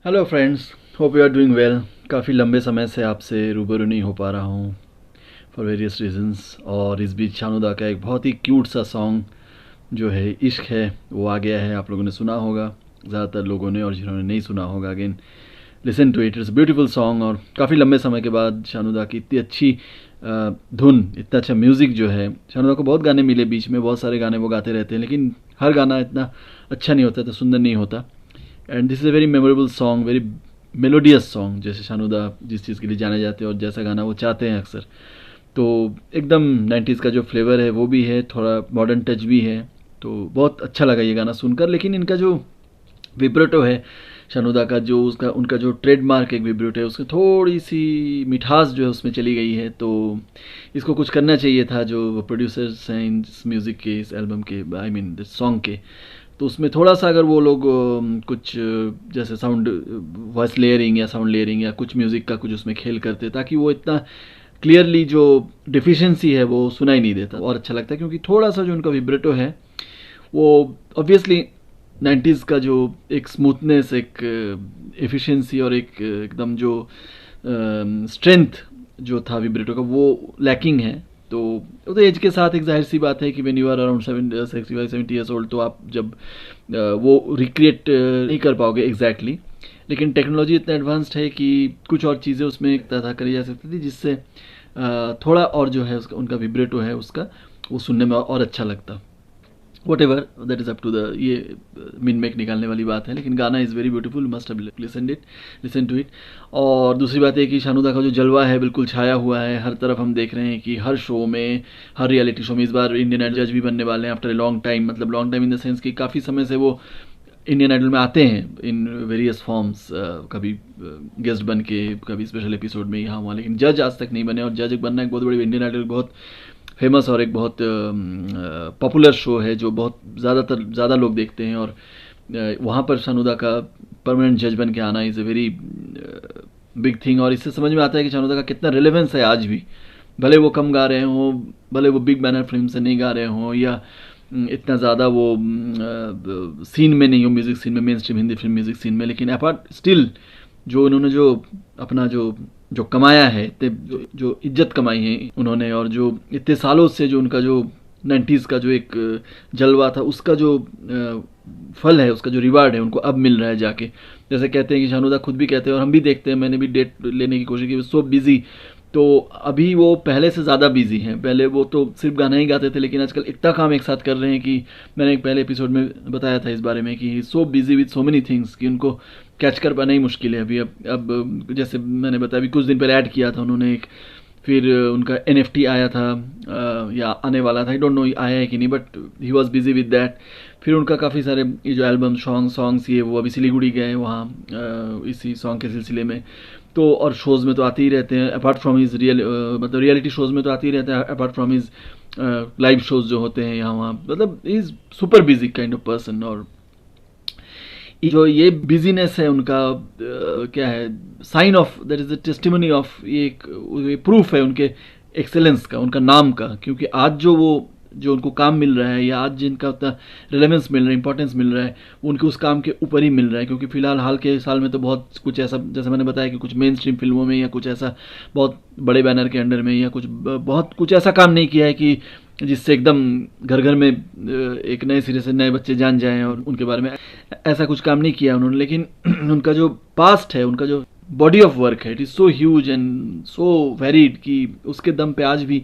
Hello friends, hope you are doing well. काफ़ी लंबे समय से आपसे रूबरू नहीं हो पा रहा हूँ फॉर वेरियस रीजंस। और इस बीच शानुदा का एक बहुत ही क्यूट सा सॉन्ग जो है इश्क है वो आ गया है। आप लोगों ने सुना होगा, ज़्यादातर लोगों ने, और जिन्होंने नहीं सुना होगा again listen to it. It's beautiful song. और काफ़ी लंबे समय के बाद शानुदा की इतनी अच्छी धुन, इतना अच्छा म्यूज़िक जो है। शानुदा को बहुत गाने मिले बीच में, बहुत सारे गाने वो गाते रहते हैं, लेकिन हर गाना इतना अच्छा नहीं होता, इतना सुंदर नहीं होता। And this is a very memorable song, very melodious song, जैसे शानुदा जिस चीज़ के लिए जाने जाते हैं और जैसा गाना वो चाहते हैं अक्सर। तो एकदम 90s का जो फ्लेवर है वो भी है, थोड़ा मॉडर्न टच भी है। तो बहुत अच्छा लगा ये गाना सुनकर। लेकिन इनका जो विब्रेटो है शानुदा का, जो उसका उनका जो ट्रेडमार्क एक विब्रेटो है, उसकी थोड़ी सी मिठास जो है उसमें चली गई है। तो इसको कुछ करना चाहिए था जो प्रोड्यूसर्स हैं इस म्यूज़िक के, इस एल्बम के, आई मीन दिस सॉन्ग के। तो उसमें थोड़ा सा अगर वो लोग कुछ जैसे साउंड वॉइस लेयरिंग या साउंड लेयरिंग या कुछ म्यूज़िक का कुछ उसमें खेल करते, ताकि वो इतना क्लियरली जो डिफिशिएंसी है वो सुनाई नहीं देता और अच्छा लगता है। क्योंकि थोड़ा सा जो उनका विब्रेटो है वो ऑब्वियसली 90s का जो एक स्मूथनेस, एक एफिशिएंसी और एक एकदम जो स्ट्रेंथ जो था विब्रेटो का, वो लैकिंग है। तो वो तो एज के साथ एक जाहिर सी बात है कि when you are around 65-70 years old, तो आप जब वो रिक्रिएट नहीं कर पाओगे एग्जैक्टली। लेकिन टेक्नोलॉजी इतना एडवांस्ड है कि कुछ और चीज़ें उसमें एक तरह करी जा सकती थी, जिससे थोड़ा और जो है उसका, उनका विब्रेटो है उसका, वो सुनने में और अच्छा लगता। Whatever that is up to the, ये मिन मेक निकालने वाली बात है। लेकिन गाना is very beautiful, must have listen to it. और दूसरी बात है कि शानुदा का जो जलवा है बिल्कुल छाया हुआ है हर तरफ। हम देख रहे हैं कि हर शो में, हर रियलिटी शो में, इस बार इंडियन आइडल जज भी बनने वाले हैं आफ्टर ए लॉन्ग टाइम। मतलब long time in the sense कि काफ़ी समय से वो इंडियन आइडल में आते हैं इन वेरियस फॉर्म्स, कभी गेस्ट बन के, कभी स्पेशल एपिसोड में, यहाँ वहाँ, लेकिन जज आज तक नहीं बने। और जज बनना एक बहुत बड़ी, इंडियन आइडल बहुत फेमस और एक बहुत पॉपुलर शो है जो बहुत ज़्यादा लोग देखते हैं। और वहाँ पर शानुदा का परमानेंट जज बन के आना is a very big thing. और इससे समझ में आता है कि शानुदा का कितना रिलेवेंस है आज भी। भले वो कम गा रहे हों, भले वो बिग बैनर फिल्म से नहीं गा रहे हों, या इतना ज़्यादा वो सीन में नहीं हो, म्यूज़िक सीन में, mainstream Hindi film music scene में, लेकिन अपार्ट स्टिल जो उन्होंने जो अपना जो कमाया है, इतने जो इज्जत कमाई है उन्होंने, और जो इतने सालों से जो उनका जो 90s का जो एक जलवा था, उसका जो फल है, उसका जो रिवार्ड है, उनको अब मिल रहा है जाके। जैसे कहते हैं कि शानुदा खुद भी कहते हैं और हम भी देखते हैं, मैंने भी डेट लेने की कोशिश की, सो बिज़ी। तो अभी वो पहले से ज़्यादा बिजी हैं। पहले वो तो सिर्फ गाना ही गाते थे, लेकिन आजकल इतना काम एक साथ कर रहे हैं कि मैंने एक पहले एपिसोड में बताया था इस बारे में कि so busy with so many things कि उनको कैच कर पाना ही मुश्किल है अभी। अब जैसे मैंने बताया, अभी कुछ दिन पहले ऐड किया था उन्होंने एक, फिर उनका NFT आया था, या आने वाला था, आई डोंट नो आया है कि नहीं, but he was busy with that. फिर उनका काफ़ी सारे ये जो एल्बम सॉन्ग्स ये वो अभी सिलीगुड़ी गए वहाँ इसी सॉन्ग के सिलसिले में। तो और शोज़ में तो आते ही रहते हैं, अपार्ट फ्रॉम हिज मतलब रियलिटी शोज़ में तो आते ही रहते हैं, apart from his live shows जो होते हैं यहाँ वहाँ। मतलब ही is super busy kind of person. और जो ये बिजीनेस है उनका क्या है, sign off, that is the testimony of, ये एक प्रूफ है उनके एक्सेलेंस का, उनका नाम का। क्योंकि आज जो उनको काम मिल रहा है, या आज जिनका उतना रिलेवेंस मिल रहा है, इंपॉर्टेंस मिल रहा है, वो उनके उस काम के ऊपर ही मिल रहा है। क्योंकि फिलहाल हाल के साल में तो बहुत कुछ ऐसा, जैसे मैंने बताया कि कुछ मेन स्ट्रीम फिल्मों में या कुछ ऐसा बहुत बड़े बैनर के अंडर में, या बहुत कुछ ऐसा काम नहीं किया है कि जिससे एकदम घर घर में एक नए सिरे से नए बच्चे जान जाएं और उनके बारे में, ऐसा कुछ काम नहीं किया उन्होंने। लेकिन उनका जो पास्ट है, उनका जो बॉडी ऑफ वर्क है, it is so huge and so varied कि उसके दम पे आज भी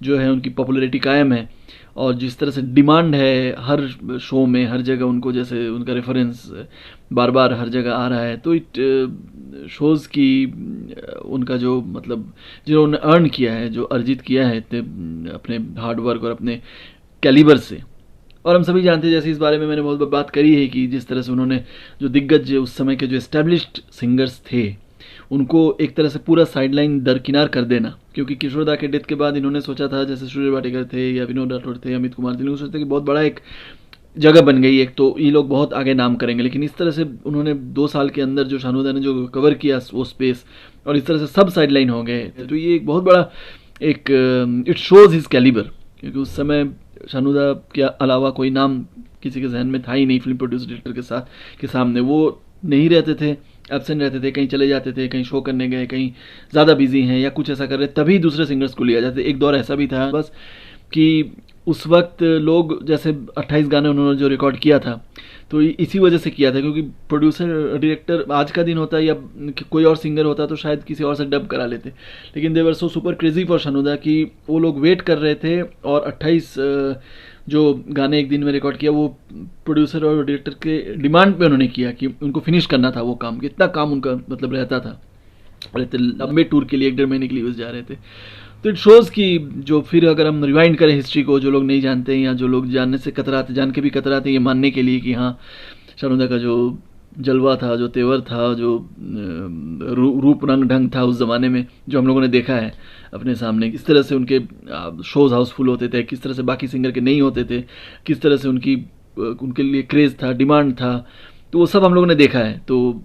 जो है उनकी पॉपुलैरिटी कायम है। और जिस तरह से डिमांड है हर शो में, हर जगह उनको, जैसे उनका रेफरेंस बार बार हर जगह आ रहा है, तो इट शोज़ की उनका जो, मतलब जिन्होंने अर्न किया है, जो अर्जित किया है इतने अपने हार्ड वर्क और अपने कैलिबर से। और हम सभी जानते हैं, जैसे इस बारे में मैंने बहुत बात करी है, कि जिस तरह से उन्होंने जो दिग्गज उस समय के जो एस्टेब्लिश्ड सिंगर्स थे, उनको एक तरह से पूरा साइडलाइन दरकिनार कर देना। क्योंकि किशोरदा के डेथ के बाद इन्होंने सोचा था, जैसे सूर्य वाटेकर थे या विनोद राठौड़ थे, अमित कुमार थे, लोग सोचते कि बहुत बड़ा एक जगह बन गई एक, तो ये लोग बहुत आगे नाम करेंगे। लेकिन इस तरह से उन्होंने 2 साल के अंदर जो शानुदा ने जो कवर किया वो स्पेस, और इस तरह से सब साइडलाइन हो गए, तो ये एक बहुत बड़ा एक इट शोज़ हिज कैलिबर। क्योंकि उस समय शानुदा के अलावा कोई नाम किसी के जहन में था ही नहीं फिल्म प्रोड्यूसर डायरेक्टर के सामने, वो नहीं रहते थे। एब्सेंट रहते थे, कहीं चले जाते थे, कहीं शो करने गए, कहीं ज़्यादा बिजी हैं या कुछ ऐसा कर रहे, तभी दूसरे सिंगर्स को लिया जाता। एक दौर ऐसा भी था बस कि उस वक्त लोग जैसे 28 गाने उन्होंने जो रिकॉर्ड किया था, तो इसी वजह से किया था क्योंकि प्रोड्यूसर डायरेक्टर आज का दिन होता या कोई और सिंगर होता तो शायद किसी और से डब करा लेते, लेकिन दे वर सो सुपर क्रेजी फॉर शानोदा कि वो लोग वेट कर रहे थे और 28 जो गाने एक दिन में रिकॉर्ड किया वो प्रोड्यूसर और डायरेक्टर के डिमांड पे उन्होंने किया कि उनको फिनिश करना था वो काम, इतना काम उनका मतलब रहता था, और इतने लंबे टूर के लिए 1-1.5 महीने के लिए यूज जा रहे थे। तो इट शोज़ कि जो फिर अगर हम रिवाइंड करें हिस्ट्री को, जो लोग नहीं जानते हैं या जो लोग जानने से कतराते, जान के भी कतराते हैं ये मानने के लिए कि हाँ शानोदा का जो जलवा था, जो तेवर था, जो रूप रंग ढंग था उस ज़माने में, जो हम लोगों ने देखा है अपने सामने, किस तरह से उनके शोज़ हाउसफुल होते थे, किस तरह से बाकी सिंगर के नहीं होते थे, किस तरह से उनके लिए क्रेज़ था, डिमांड था, तो वो सब हम लोगों ने देखा है। तो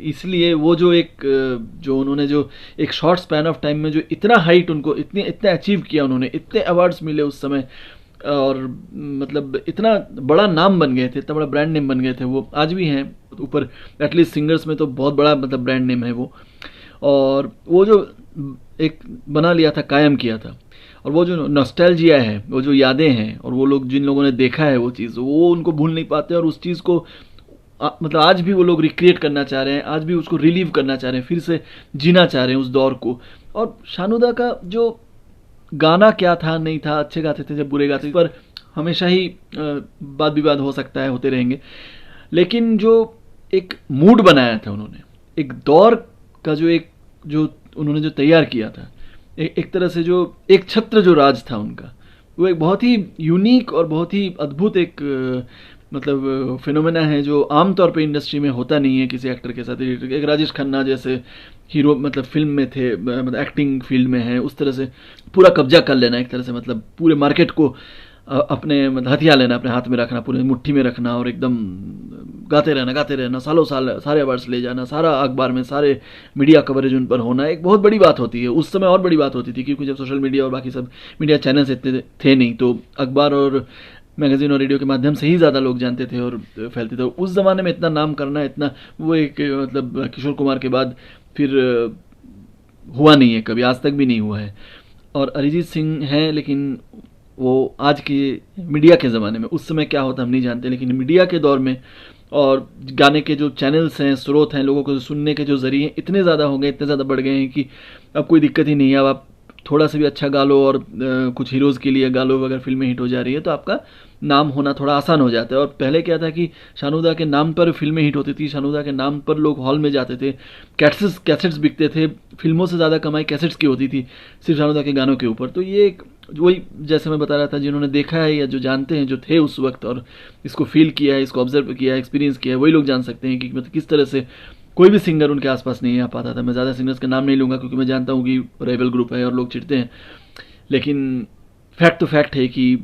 इसलिए वो जो जो उन्होंने जो एक शॉर्ट स्पैन ऑफ टाइम में जो इतना हाइट उनको इतने अचीव किया, उन्होंने इतने अवार्ड्स मिले उस समय, और मतलब इतना बड़ा नाम बन गए थे, इतना बड़ा ब्रांड नेम बन गए थे, वो आज भी हैं ऊपर, एटलीस्ट सिंगर्स में तो बहुत बड़ा मतलब ब्रांड नेम है वो। और वो जो एक बना लिया था, कायम किया था, और वो जो नॉस्टैल्जिया है, वो जो यादें हैं, और वो लोग जिन लोगों ने देखा है वो चीज़, वो उनको भूल नहीं पाते, और उस चीज़ को मतलब आज भी वो लोग रिक्रिएट करना चाह रहे हैं, आज भी उसको रिलीव करना चाह रहे हैं, फिर से जीना चाह रहे हैं उस दौर को। और शानोदा का जो गाना क्या था नहीं था, अच्छे गाते थे जब बुरे गाते थे, पर हमेशा ही वाद विवाद हो सकता है, होते रहेंगे, लेकिन जो एक मूड बनाया था उन्होंने, एक दौर का जो उन्होंने जो तैयार किया था, एक तरह से जो एक छत्र जो राज था उनका, वो एक बहुत ही यूनिक और बहुत ही अद्भुत एक मतलब फिनोमेना है जो आमतौर पे इंडस्ट्री में होता नहीं है किसी एक्टर के साथ। एक राजेश खन्ना जैसे हीरो मतलब फिल्म में थे, मतलब एक्टिंग फील्ड में है, उस तरह से पूरा कब्जा कर लेना, एक तरह से मतलब पूरे मार्केट को अपने मतलब हथिया लेना, अपने हाथ में रखना, पूरे मुट्ठी में रखना, और एकदम गाते रहना, सालों साल सारे अवार्ड्स ले जाना, सारा अखबार में सारे मीडिया कवरेज उन पर होना, एक बहुत बड़ी बात होती है। उस समय और बड़ी बात होती थी क्योंकि जब सोशल मीडिया और बाकी सब मीडिया चैनल्स इतने थे नहीं, तो अखबार और मैगज़ीन और रेडियो के माध्यम से ही ज़्यादा लोग जानते थे और फैलते थे। उस ज़माने में इतना नाम करना, इतना वो एक मतलब किशोर कुमार के बाद फिर हुआ नहीं है कभी, आज तक भी नहीं हुआ है। और अरिजीत सिंह हैं, लेकिन वो आज के मीडिया के ज़माने में, उस समय क्या होता हम नहीं जानते, लेकिन मीडिया के दौर में और गाने के जो चैनल्स हैं, स्रोत हैं, लोगों को सुनने के जो ज़रिए इतने ज़्यादा हो गए, इतने ज़्यादा बढ़ गए हैं कि अब कोई दिक्कत ही नहीं है। अब आप थोड़ा सा भी अच्छा गा लो और कुछ हीरोज़ के लिए गा लो, अगर फिल्में हिट हो जा रही है तो आपका नाम होना थोड़ा आसान हो जाता है। और पहले क्या था कि शानोदा के नाम पर फिल्में हिट होती थी, शानोदा के नाम पर लोग हॉल में जाते थे, कैसेट्स बिकते थे, फिल्मों से ज़्यादा कमाई कैसेट्स की होती थी सिर्फ शानोदा के गानों के ऊपर। तो ये एक वही जैसे मैं बता रहा था, जिन्होंने देखा है या जो जानते हैं, जो थे उस वक्त और इसको फील किया है, इसको ऑब्जर्व किया है, एक्सपीरियंस किया है, वही लोग जान सकते हैं कि मतलब किस तरह से कोई भी सिंगर उनके आसपास नहीं आ पाता था। मैं ज़्यादा सिंगर्स का नाम नहीं लूँगा क्योंकि मैं जानता हूँ कि रेबल ग्रुप है और लोग चिढ़ते हैं, लेकिन फैक्ट तो फैक्ट है कि,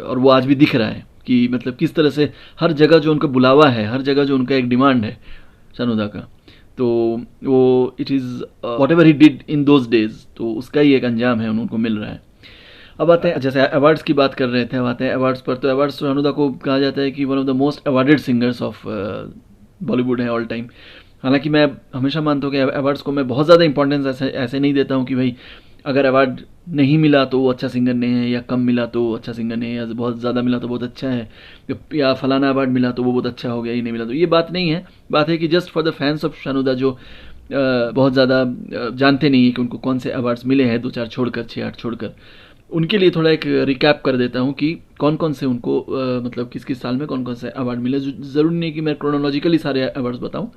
और वो आज भी दिख रहा है कि मतलब किस तरह से हर जगह जो उनका बुलावा है, हर जगह जो उनका एक डिमांड है शानोदा का, तो वो it is what ever he did in those days, तो उसका ही एक अंजाम है उनको मिल रहा है। अब आते हैं, जैसे अवार्ड्स की बात कर रहे थे, अब आते हैं अवार्ड्स पर। तो अवार्ड्स शानोदा को कहा जाता है कि one of the most awarded singers of Bollywood है ऑल टाइम। हालांकि मैं हमेशा मानता हूँ कि अवार्ड्स को मैं बहुत ज़्यादा इंपॉर्टेंस ऐसे नहीं देता हूँ कि भाई अगर अवार्ड नहीं मिला तो वो अच्छा सिंगर नहीं है, या कम मिला तो अच्छा सिंगर नहीं है, या बहुत ज़्यादा मिला तो बहुत अच्छा है, या फलाना अवार्ड मिला तो वो बहुत अच्छा हो गया, ही नहीं मिला तो, ये बात नहीं है। बात है कि just for the fans of शानोदा जो बहुत ज़्यादा जानते नहीं है कि उनको कौन से अवार्ड्स मिले हैं, 2-4 छोड़कर, 6-8 छोड़कर, उनके लिए थोड़ा एक रिकैप कर देता हूँ कि कौन कौन से उनको मतलब किस किस साल में कौन कौन से अवार्ड मिले। ज़रूरी नहीं कि मैं क्रोनोलॉजिकली सारे अवार्ड्स बताऊँ,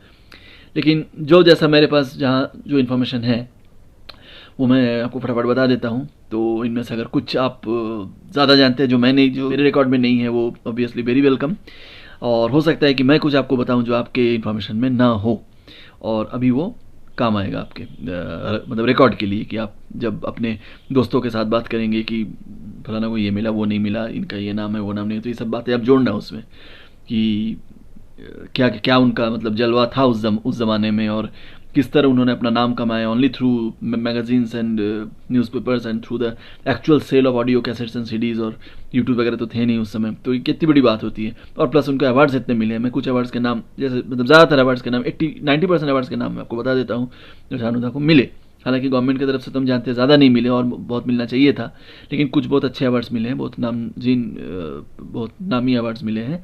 लेकिन जो जैसा मेरे पास जहाँ जो इन्फॉर्मेशन है वो मैं आपको फटाफट बता देता हूँ। तो इनमें से अगर कुछ आप ज़्यादा जानते हैं जो मैंने, जो मेरे रिकॉर्ड में नहीं है, वो ऑब्वियसली वेरी वेलकम, और हो सकता है कि मैं कुछ आपको बताऊँ जो आपके इन्फॉर्मेशन में ना हो, और अभी वो काम आएगा आपके मतलब रिकॉर्ड के लिए, कि आप जब अपने दोस्तों के साथ बात करेंगे कि फलाना को ये मिला, वो नहीं मिला, इनका ये नाम है, वो नाम नहीं, तो ये सब बातें आप जोड़ना उसमें कि क्या क्या उनका मतलब जलवा था उस ज़माने में, और किस तरह उन्होंने अपना नाम कमाया only through magazines and newspapers and through the actual sale of audio cassettes and CDs, और यूट्यूब वगैरह तो थे नहीं उस समय, तो ये कितनी बड़ी बात होती है। और प्लस उनको अवार्ड्स इतने मिले हैं। मैं कुछ अवार्ड्स के नाम, जैसे मतलब ज़्यादातर अवार्ड्स के नाम 80-90% अवार्ड्स के नाम मैं आपको बता देता हूँ जो शानू दा को मिले। हालांकि गवर्नमेंट की तरफ से तुम जानते हैं ज़्यादा नहीं मिले और बहुत मिलना चाहिए था, लेकिन कुछ बहुत अच्छे अवार्ड्स मिले हैं, बहुत नामी अवार्ड्स मिले हैं।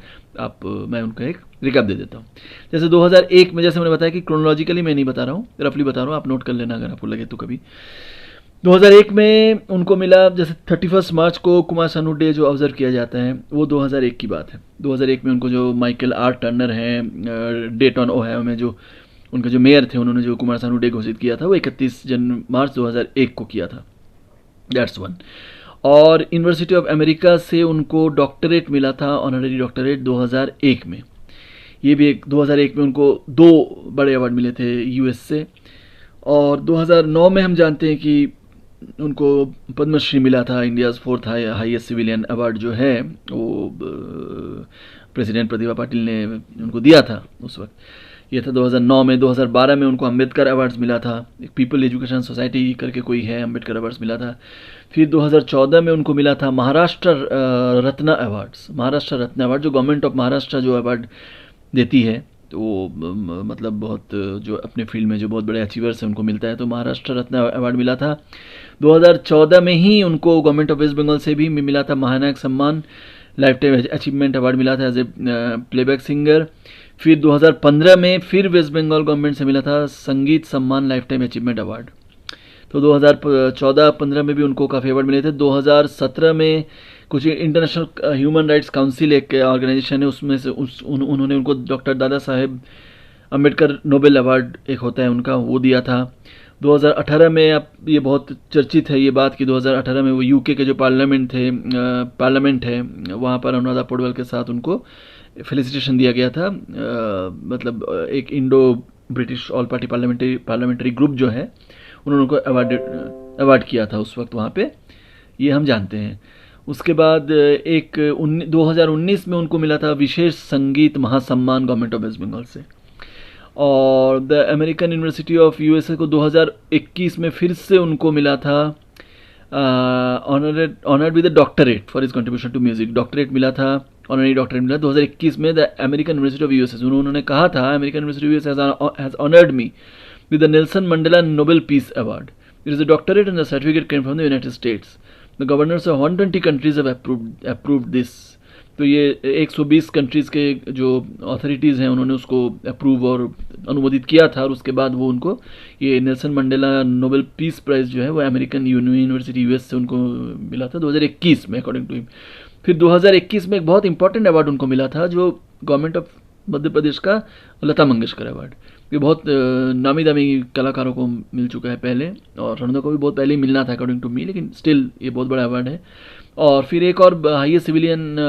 मैं उनका एक रिकैप दे देता हूँ। जैसे 2001 में, जैसे मैंने बताया कि क्रोनोलॉजिकली मैं नहीं बता रहा हूँ, रफली बता रहा हूँ, आप नोट कर लेना अगर आपको लगे तो कभी। 2001 में उनको मिला, जैसे 31 मार्च को कुमार सानू डे जो ऑब्जर्व किया जाता है, वो 2001 की बात है। 2001 में उनको जो माइकल आर टर्नर हैं डेटन ओहायो में, जो उनके जो मेयर थे, उन्होंने जो कुमार सानू डे घोषित किया था वो 31 मार्च 2001 को किया था। That's one. और यूनिवर्सिटी ऑफ अमेरिका से उनको डॉक्टरेट मिला था, ऑनररी डॉक्टरेट 2001 में। ये भी 2001 में उनको 2 बड़े अवार्ड मिले थे यूएस से। और 2009 में हम जानते हैं कि उनको पद्मश्री मिला था, India's 4th highest civilian award जो है वो प्रेसिडेंट प्रतिभा पाटिल ने उनको दिया था उस वक्त। ये था 2009 में। 2012 में उनको अम्बेडकर अवार्ड्स मिला था, एक पीपल एजुकेशन सोसाइटी करके कोई है, अम्बेडकर अवार्ड्स मिला था। फिर 2014 में उनको मिला था महाराष्ट्र रत्न अवार्ड्स, महाराष्ट्र रत्न अवार्ड जो गवर्नमेंट ऑफ महाराष्ट्र जो अवार्ड देती है, तो वो मतलब बहुत जो अपने फील्ड में जो बहुत बड़े अचीवर्स हैं उनको मिलता है, तो महाराष्ट्र रत्न अवार्ड मिला था। 2014 में ही उनको गवर्नमेंट ऑफ वेस्ट बंगाल से भी मिला था महानायक सम्मान, लाइफ टाइम अचीवमेंट अवार्ड मिला था एज ए प्लेबैक सिंगर। फिर 2015 में फिर वेस्ट बंगाल गवर्नमेंट से मिला था संगीत सम्मान लाइफ टाइम अचीवमेंट अवार्ड। तो 2014-15 में भी उनको काफ़ी अवार्ड मिले थे। 2017 में कुछ इंटरनेशनल ह्यूमन राइट्स काउंसिल एक ऑर्गेनाइजेशन है, उसमें से उन्होंने उनको doctor Dada Saheb Ambedkar Nobel award एक होता है उनका, वो दिया था। 2018 में, अब ये बहुत चर्चित है ये बात कि 2018 में वो यूके के जो पार्लियामेंट है वहाँ पर अनुराधा पौडवाल के साथ उनको फेलिसिटेशन दिया गया था। मतलब एक Indo British all party parliamentary group जो है, उन्होंने उनको अवार्ड किया था उस वक्त वहाँ पे, ये हम जानते हैं। उसके बाद 2019 में उनको मिला था Vishesh Sangeet Mahasamman government of West Bengal से। और the American University of USA को 2021 में फिर से उनको मिला था honoured with the doctorate for his contribution to music, doctorate मिला था, ऑनररी डॉक्टरेट मिला 2021 में। The American University of USA, उन्होंने कहा था American University of USA has honoured me with the Nelson Mandela Nobel Peace Award. It is a doctorate and the certificate came from the United States. The governors of 120 countries have approved this. तो ये 120 countries के जो authorities हैं उन्होंने उसको approve और अनुमोदित किया था, और उसके बाद वो उनको ये Nelson Mandela Nobel peace prize जो है वो अमेरिकन यूनिवर्सिटी यूएस से उनको मिला था 2021 में अकॉर्डिंग टू हिम। फिर 2021 में एक बहुत इंपॉर्टेंट अवार्ड उनको मिला था जो गवर्नमेंट ऑफ मध्य प्रदेश का लता मंगेशकर अवार्ड। ये बहुत नामी दामी कलाकारों को मिल चुका है पहले, और रणदा को भी बहुत पहले ही मिलना था अकॉर्डिंग टू मी, लेकिन स्टिल ये बहुत बड़ा अवार्ड है। और फिर एक और highest civilian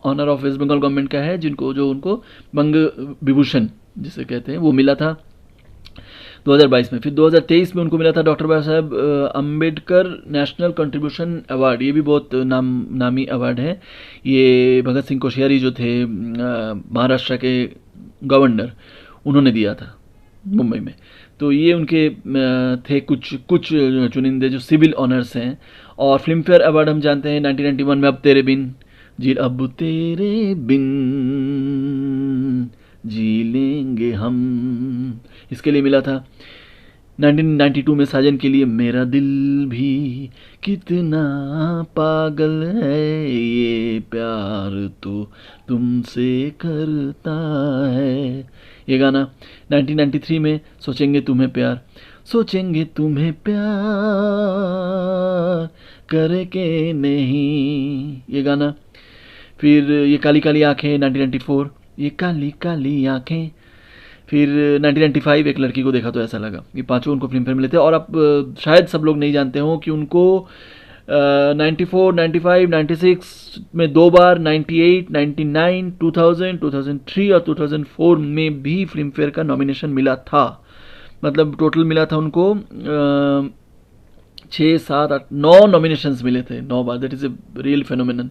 honour of West Bengal government का है जो उनको बंग विभूषण जिसे कहते हैं वो मिला था 2022 में। फिर 2023 में उनको मिला था doctor Baba Saheb Ambedkar national contribution award. ये भी बहुत नामी अवार्ड है। ये भगत सिंह कोश्यारी जो थे महाराष्ट्र के गवर्नर, उन्होंने दिया था मुंबई में। तो ये उनके थे कुछ चुनिंदे जो सिविल ऑनर्स हैं। और फिल्म फेयर अवार्ड हम जानते हैं 1991 में अब तेरे बिन जी लेंगे हम, इसके लिए मिला था। 1992 में साजन के लिए मेरा दिल भी कितना पागल है, ये प्यार तो तुमसे करता है, ये गाना। 1993 में सोचेंगे तुम्हें प्यार करके नहीं, ये गाना। फिर ये काली काली आँखें 1994, ये काली काली आँखें। फिर 1995 एक लड़की को देखा तो ऐसा लगा। ये पांचों उनको फिल्म फेयर मिले थे। और अब शायद सब लोग नहीं जानते हों कि उनको 94, 95, 96 में 2 बार, 98, 99, 2000, 2003 और 2004 में भी फिल्म फेयर का नॉमिनेशन मिला था। मतलब टोटल मिला था उनको 6, 7, 8, 9 नॉमिनेशंस मिले थे 9 बार। That is a real phenomenon.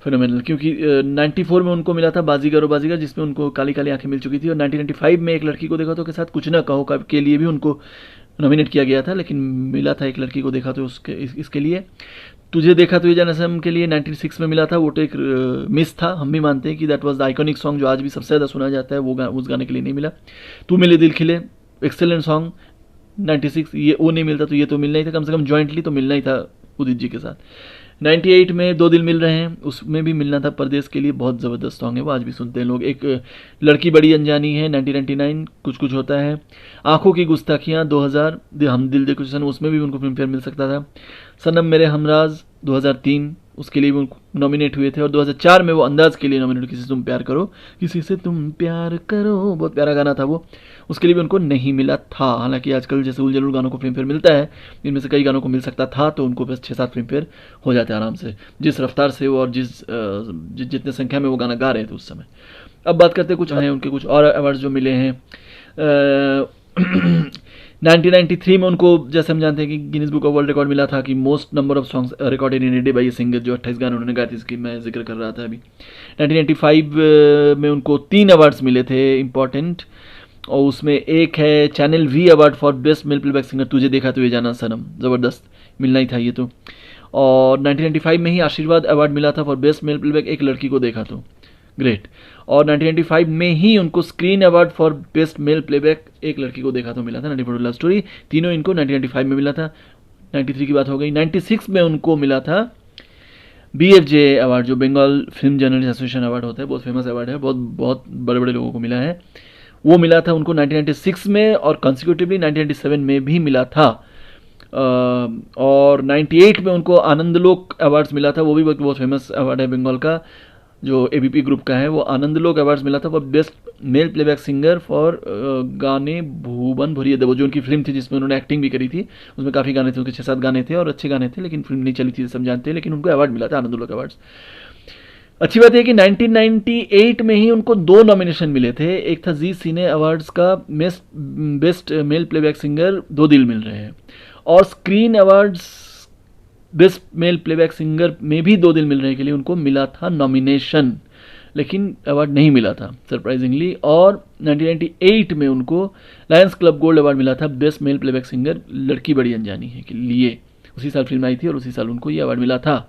Phenomenal, क्योंकि 94 में उनको मिला था बाजीगर और बाजीगर, जिसमें उनको काली काली आंखें मिल चुकी थी, और 1995 में एक लड़की को देखा तो के साथ कुछ ना कहो के लिए भी उनको नॉमिनेट किया गया था, लेकिन मिला था एक लड़की को देखा तो उसके इसके लिए। तुझे देखा तुझे जाना सनम के लिए 96 में मिला था, वो तो एक मिस था, हम भी मानते हैं कि that was the iconic song जो आज भी सबसे ज़्यादा सुना जाता है, वो उस गाने के लिए नहीं मिला। तू मिले दिल खिले, एक्सेलेंट सॉन्ग, 96 ये वो नहीं मिलता तो ये तो मिलना ही था, कम से कम जॉइंटली तो मिलना ही था उदित जी के साथ। 98 में दो दिल मिल रहे हैं, उसमें भी मिलना था, परदेश के लिए बहुत ज़बरदस्त सॉन्ग है, वो आज भी सुनते हैं लोग। एक लड़की बड़ी अनजानी है 1999, कुछ कुछ होता है, आंखों की गुस्ताखियाँ 2000, हम दिल दे कुछ सन, उसमें भी उनको फिल्म फेयर मिल सकता था। सनम मेरे हमराज 2003, उसके लिए भी उनको नॉमिनेट हुए थे, और 2004 में वो अंदाज के लिए नॉमिनेट, किसी से तुम प्यार करो, किसी से तुम प्यार करो, बहुत प्यारा गाना था वो, उसके लिए भी उनको नहीं मिला था। हालांकि आजकल जैसे उल जलूल गानों को फिल्म फेयर मिलता है, इनमें से कई गानों को मिल सकता था, तो उनको बस 6-7 फिल्म फेयर हो जाते आराम से, जिस रफ्तार से वो और जितने संख्या में वो गाना गा रहे थे उस समय। अब बात करते कुछ हैं उनके कुछ और अवार्ड्स जो मिले हैं। 1993 में उनको, जैसे हम जानते हैं कि Guinness Book of World Record मिला था कि most number of songs recorded in a day by a singer, जो 28 गाने उन्होंने गाए थे, इसकी मैं जिक्र कर रहा था अभी। 1995 में उनको 3 अवार्ड्स मिले थे इंपॉर्टेंट, और उसमें एक है Channel V award for best male playback singer, तुझे देखा तुझे जाना सनम, ज़बरदस्त, मिलना ही था ये तो। और 1995 में ही आशीर्वाद अवार्ड मिला था फॉर बेस्ट मेल प्लेबैक, एक लड़की को देखा तो, ग्रेट। और 1995 में ही उनको screen award for best male playback, एक लड़की को देखा तो मिला था, 94 लव स्टोरी, तीनों इनको 1995 में मिला था। 93 की बात हो गई। 96 में उनको मिला था BFJ अवार्ड, जो Bengal film journalist association award होता है, बहुत फेमस अवार्ड है, बहुत बहुत बड़े बड़े लोगों को मिला है, वो मिला था उनको 1996 में, और कंसिक्यूटिवली 1997 में भी मिला था। और 98 में उनको आनंदलोक अवार्ड्स मिला था, वो भी बहुत फेमस अवार्ड है बंगाल का, जो ABP ग्रुप का है, वो आनंदलोक अवार्ड्स मिला था for best male playback singer for गाने भुवन भुरिया देवो, जो उनकी फिल्म थी जिसमें उन्होंने एक्टिंग भी करी थी, उसमें काफ़ी गाने थे, उनके 6-7 गाने थे और अच्छे गाने थे, लेकिन फिल्म नहीं चली थी जैसे हम जानते हैं, लेकिन उनको अवार्ड मिला था आनंदलोक अवार्ड्स। अच्छी बात है कि 1998 में ही उनको 2 नॉमिनेशन मिले थे, एक था जी सिने अवार्ड्स का बेस्ट मेल प्लेबैक सिंगर, 2 दिल मिल रहे हैं, और screen awards best male playback singer में भी 2 दिल मिल रहे के लिए उनको मिला था नॉमिनेशन, लेकिन अवार्ड नहीं मिला था सरप्राइजिंगली। और 1998 में उनको लायंस क्लब गोल्ड अवार्ड मिला था बेस्ट मेल प्लेबैक सिंगर, लड़की बड़ी अनजानी है के लिए, उसी साल फिल्म आई थी और उसी साल उनको ये अवार्ड मिला था।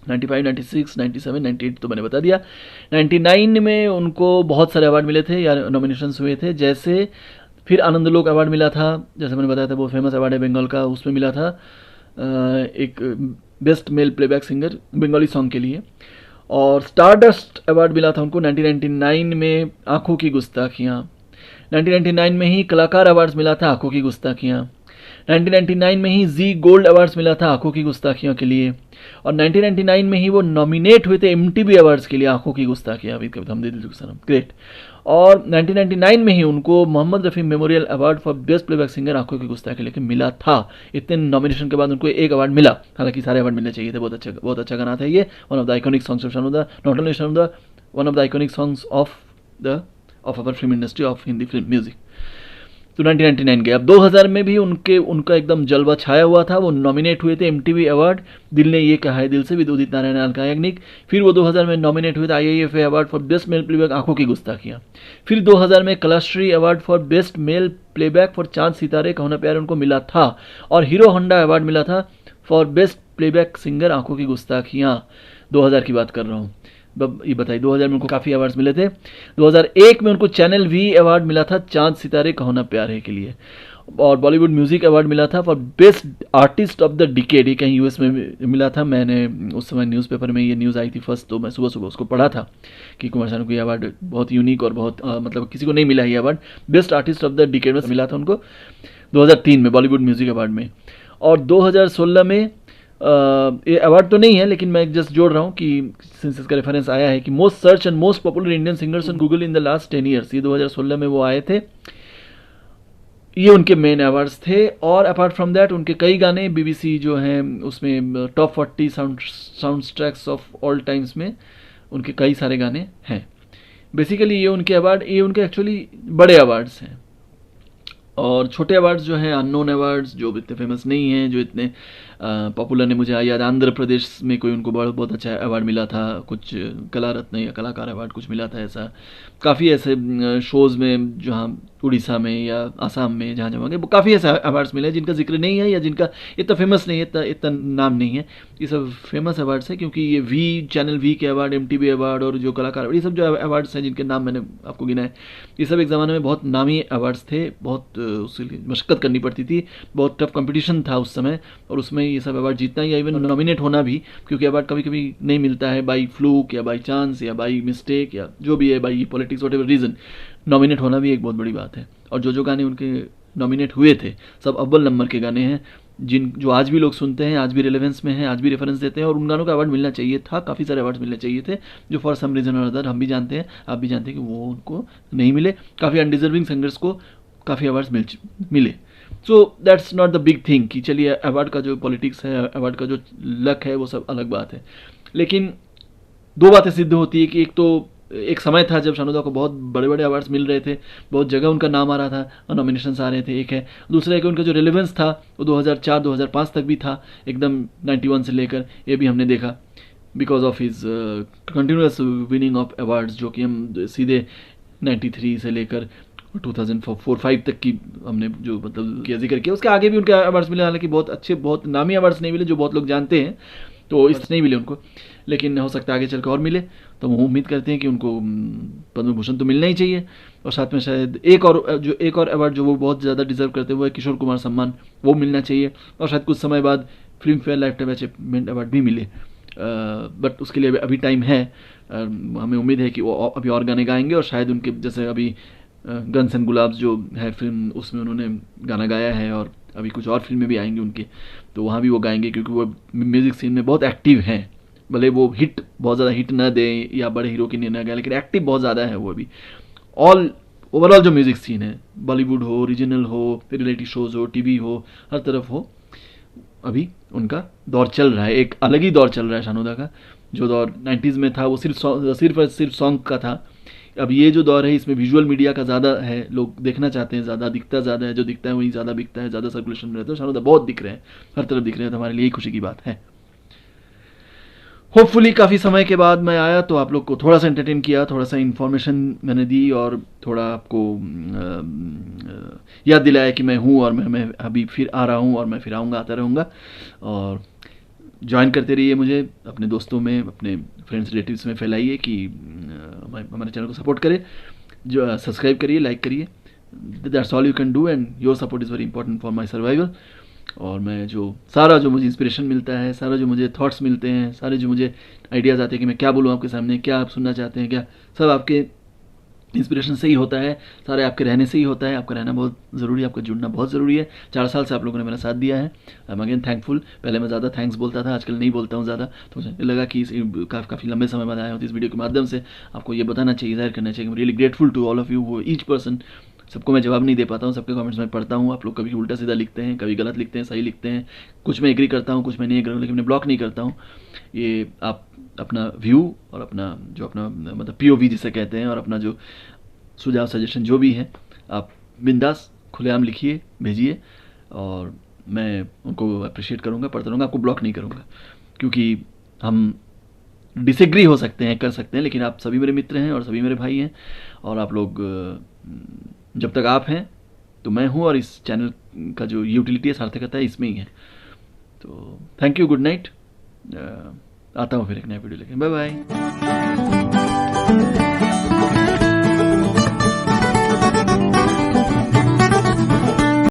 95, 96, 97, 98 तो मैंने बता दिया। 99 में उनको बहुत सारे अवार्ड मिले थे या नॉमिनेशंस हुए थे, जैसे फिर आनंदलोक अवार्ड मिला था, जैसे मैंने बताया था वो फेमस अवार्ड है बंगाल का, उसमें मिला था एक best male playback singer Bengali song के लिए। और स्टारडस्ट अवार्ड मिला था उनको 1999 में आंखों की गुस्ताखियाँ। 1999 में ही कलाकार अवार्ड्स मिला था आंखों की गुस्ताखियाँ। 1999 में ही जी गोल्ड अवार्ड्स मिला था आंखों की गुस्ताखियों के लिए, और 1999 में ही वो नॉमिनेट हुए थे MTV अवार्ड्स के लिए आंखों की गुस्ताखियाँ, हम दे दिल सनम, ग्रेट। और 1999 में ही उनको Mohammed Rafi memorial award for best playback singer आंखों की गुस्ताखी लेके मिला था। इतने नॉमिनेशन के बाद उनको एक अवार्ड मिला, हालांकि सारे अवार्ड मिलने चाहिए थे, बहुत अच्छा गाना था ये, one of the iconic songs of Shanuda, not only Shanuda, one of the iconic songs of our film industry, of Hindi film music. तो 1999 गए। अब 2000 में भी उनका एकदम जलवा छाया हुआ था, वो नॉमिनेट हुए थे MTV अवार्ड, दिल ने ये कहा है दिल से, विद उदित नारायण अलका याग्निक। फिर वो 2000 में नॉमिनेट हुए थे IIFA award for best male playback आंखों की गुस्ताखियाँ। फिर 2000 में Kalashree award for best male playback for चांद सितारे कहो ना प्यार उनको मिला था, और हीरो होंडा अवार्ड मिला था फॉर बेस्ट प्लेबैक सिंगर आंखों की गुस्ताखियाँ। 2000 की बात कर रहा हूँ, ये बताइए। 2000 में उनको काफ़ी अवार्ड्स मिले थे। 2001 में उनको चैनल V अवार्ड मिला था चांद सितारे कहो ना प्यार है के लिए, और बॉलीवुड म्यूजिक अवार्ड मिला था for best artist of the decade, ये कहीं US में मिला था। मैंने उस समय न्यूज़पेपर में ये न्यूज़ आई थी फर्स्ट, तो मैं सुबह सुबह उसको पढ़ा था कि कुमार सानू को ये अवार्ड बहुत यूनिक और बहुत मतलब किसी को नहीं मिला ये award, best artist of the decade में मिला था उनको 2003 में बॉलीवुड म्यूजिक अवार्ड में। और 2016 में ये अवार्ड तो नहीं है, लेकिन मैं जस्ट जोड़ रहा हूँ कि सिंस इसका रेफरेंस आया है कि most search and most popular Indian singers on Google in the last 10 years, ये 2016 में वो आए थे, ये उनके मेन अवार्ड्स थे। और अपार्ट फ्रॉम दैट उनके कई गाने BBC जो हैं उसमें top 40 sound tracks of all times में उनके कई सारे गाने हैं। बेसिकली ये उनके अवार्ड, ये उनके एक्चुअली बड़े अवार्ड्स हैं। और छोटे अवार्ड्स जो हैं, अननोन अवार्ड्स, जो इतने फेमस नहीं हैं, जो इतने पॉपुलर नहीं, मुझे याद आंध्र प्रदेश में कोई उनको बहुत बहुत अच्छा अवार्ड मिला था, कुछ कला रत्न या कलाकार अवार्ड कुछ मिला था। ऐसा काफ़ी ऐसे शोज़ में, जहाँ उड़ीसा में या आसाम में जहाँ जाओगे, वो काफ़ी ऐसे अवार्ड्स मिले जिनका जिक्र नहीं है या जिनका इतना फेमस नहीं है, इतना नाम नहीं है। ये सब फेमस अवार्ड्स हैं क्योंकि ये चैनल वी के अवार्ड, MTV अवार्ड और जो कलाकार अवार्ड, ये सब जो अवार्ड्स हैं जिनके नाम मैंने आपको गिनाए, ये सब एक ज़माने में बहुत नामी अवार्ड्स थे। बहुत उसके लिए मशक्क़त करनी पड़ती थी, बहुत टफ कंपटीशन था उस समय, और उसमें ये सब अवार्ड जीतना या इवन नॉमिनेट होना भी, क्योंकि अवार्ड कभी कभी नहीं मिलता है बाई फ्लूक या बाई चांस या बाई मिस्टेक या जो भी है, by politics what ever reason, nominate होना भी एक बहुत बड़ी बात है। और जो गाने उनके नॉमिनेट हुए थे सब अव्वल नंबर के गाने हैं, जो आज भी लोग सुनते हैं, आज भी रिलेवेंस में हैं, आज भी रेफरेंस देते हैं, और उन गानों का अवार्ड मिलना चाहिए था। काफ़ी सारे अवार्ड्स मिलने चाहिए थे, जो फॉर सम रीज़न और अदर हम भी जानते हैं, आप भी जानते हैं कि वो उनको नहीं मिले। काफ़ी अनडिजर्विंग सिंगर्स को काफ़ी अवार्ड्स मिले। So that's not the big thing कि चलिए अवार्ड का जो पॉलिटिक्स है, अवार्ड का जो लक है, वो सब अलग बात है। लेकिन दो बातें सिद्ध होती है कि एक समय था जब शानू दा को बहुत बड़े बड़े अवार्ड्स मिल रहे थे, बहुत जगह उनका नाम आ रहा था और नॉमिनेशंस आ रहे थे, एक है। दूसरा है कि उनका जो रिलेवेंस था वो 2004-2005 तक भी था, एकदम 91 से लेकर, ये भी हमने देखा, because of his continuous winning of awards, जो कि हम सीधे 93 से लेकर 2004-5 तक की हमने जो मतलब किया जिक्र किया। उसके आगे भी उनके अवार्ड्स मिले, हालांकि बहुत अच्छे, बहुत नामी अवार्ड्स नहीं मिले जो बहुत लोग जानते हैं, तो इस नहीं मिले उनको, लेकिन हो सकता है आगे चलकर और मिले। तो हम उम्मीद करते हैं कि उनको पद्म भूषण तो मिलना ही चाहिए, और साथ में शायद एक और अवार्ड जो वो बहुत ज़्यादा डिजर्व करते हैं वो है किशोर कुमार सम्मान, वो मिलना चाहिए। और शायद कुछ समय बाद film fair life time achievement award भी मिले, बट उसके लिए अभी टाइम है। हमें उम्मीद है कि वो अभी और गाने गाएंगे, और शायद उनके जैसे अभी गन्स एंड गुलाब्स जो है फिल्म, उसमें उन्होंने गाना गाया है, और अभी कुछ और फिल्में भी आएंगी उनकी, तो वहाँ भी वो गाएंगे, क्योंकि वो म्यूज़िक सीन में बहुत एक्टिव हैं। भले वो बहुत ज़्यादा हिट ना दें या बड़े हीरो की नहीं ना गाए, लेकिन एक्टिव बहुत ज़्यादा है वो अभी। ओवरऑल जो म्यूज़िक सीन है, बॉलीवुड हो, रीजनल हो, रियलिटी शोज़ हो, TV हो, हर तरफ हो, अभी उनका दौर चल रहा है, एक अलग ही दौर चल रहा है शानू दा का। जो दौर 90s में था वो सिर्फ सॉन्ग का था। अब ये जो दौर है, इसमें विजुअल मीडिया का ज़्यादा है, लोग देखना चाहते हैं, ज़्यादा दिखता ज़्यादा है, जो दिखता है वही ज़्यादा बिकता है, ज़्यादा सर्कुलेशन में रहता है। शानू दा बहुत दिख रहे हैं, हर तरफ दिख रहे हैं, तो हमारे लिए खुशी की बात है। होपफुली काफ़ी समय के बाद मैं आया तो आप लोग को थोड़ा सा एंटरटेन किया, थोड़ा सा इन्फॉर्मेशन मैंने दी, और थोड़ा आपको याद दिलाया कि मैं हूँ, और मैं अभी फिर आ रहा हूँ, और मैं फिर आऊँगा, आता रहूँगा। और ज्वाइन करते रहिए मुझे, अपने दोस्तों में, अपने फ्रेंड्स रिलेटिव्स में फैलाइए कि हमारे चैनल को सपोर्ट करें, जो सब्सक्राइब करिए, लाइक करिए। That's all you can do, and your support is very important for my survival. और मैं जो मुझे इंस्पिरेशन मिलता है, सारा जो मुझे थॉट्स मिलते हैं, सारे जो मुझे आइडियाज़ आते हैं कि मैं क्या बोलूँ आपके सामने, क्या आप सुनना चाहते हैं, क्या, सब आपके इंस्पिरेशन से ही होता है, सारे आपके रहने से ही होता है। आपका रहना बहुत ज़रूरी है, आपका जुड़ना बहुत ज़रूरी है। 4 साल से आप लोगों ने मेरा साथ दिया है, आई एम अगेन थैंकफुल। पहले मैं ज़्यादा थैंक्स बोलता था, आजकल नहीं बोलता हूँ ज़्यादा, तो मुझे लगा कि काफ़ी लंबे समय बाद आया हूँ, तो इस वीडियो के माध्यम से आपको ये बताना चाहिए, जाहिर करना चाहिए, really grateful to all of you, each person. सबको मैं जवाब नहीं दे पाता हूँ, सबके कमेंट्स मैं पढ़ता हूँ। आप लोग कभी उल्टा सीधा लिखते हैं, कभी गलत लिखते हैं, सही लिखते हैं, कुछ मैं एग्री करता हूँ, कुछ मैं नहीं एग्री, लेकिन मैं ब्लॉक नहीं करता हूँ। ये आप अपना व्यू और अपना मतलब POV जिसे कहते हैं, और अपना जो सुझाव, सजेशन जो भी है, आप बिंदास खुलेआम लिखिए, भेजिए, और मैं उनको अप्रिशिएट करूँगा, पढ़ता रहूँगा, आपको ब्लॉक नहीं करूँगा, क्योंकि हम डिसएग्री हो सकते हैं, कर सकते हैं, लेकिन आप सभी मेरे मित्र हैं और सभी मेरे भाई हैं, और आप लोग जब तक आप हैं तो मैं हूँ, और इस चैनल का जो यूटिलिटी है, सार्थकता है, इसमें ही है। तो थैंक यू, गुड नाइट, आता हूँ फिर एक नया वीडियो लेके, बाय बाय।